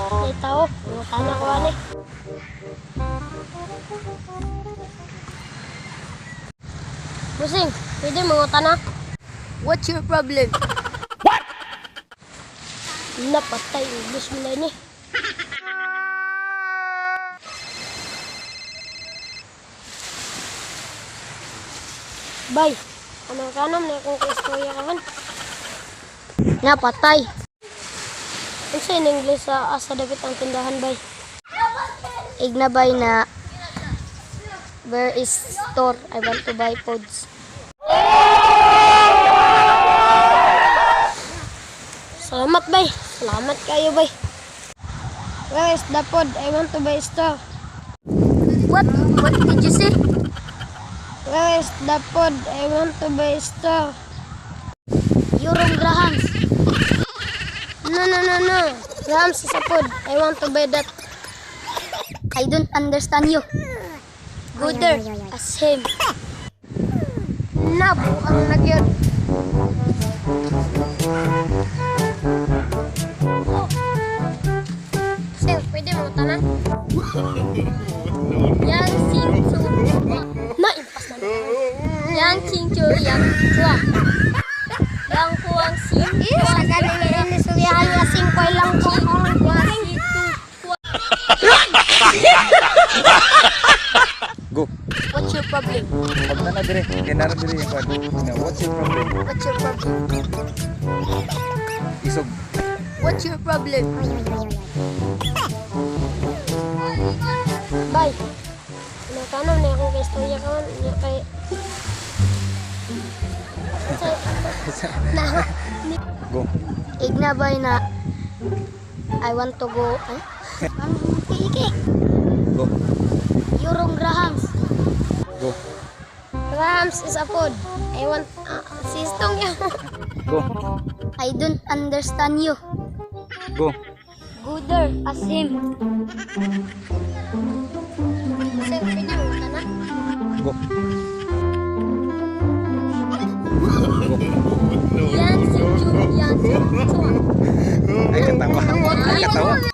May tao, mangutan ako ani. Busing, pwede mangutan na? What's your problem? Napatay, English mo na ini. Bay, anong kanom na akong kaistorya ka man? Napatay. Ano sa in English sa asa dapat ang tindahan, bay? Ignabay na where is store? I want to buy foods. Salamat, bay. Salamat kayo, bay. Where is the pod? I want to buy store. What? What did you say? Where is the pod? I want to buy store. You're wrong, Grahams. No. Rams is a pod. I want to buy that. I don't understand you. Go there. As him. Nabu ang nagyod. Sir, pwede mo tanang? Yang Xing Chu. Naimpas na naman. Yang Xing Chu, Yang Chua. Yang Huang Xing Chua. Sa galing inisuriyahan nga 5 lang po. Go. What's your problem? Pag na dire, kinara dire yung kwan. What's your problem? What's your problem? Isog. What's your problem? Bye. Tanong na akong kaistorya ka man. Kay... Go. Ignabay na I want to go. Ay? Iki. Go. You're wrong, Grahams. Go. Rams is a food. I want... sistong yan. Go. I don't understand you. Go. Gooder, as him. Sir, pwede mo na? Go. Yan si Chu, yan si Chua. Ay, katawa. Katawa.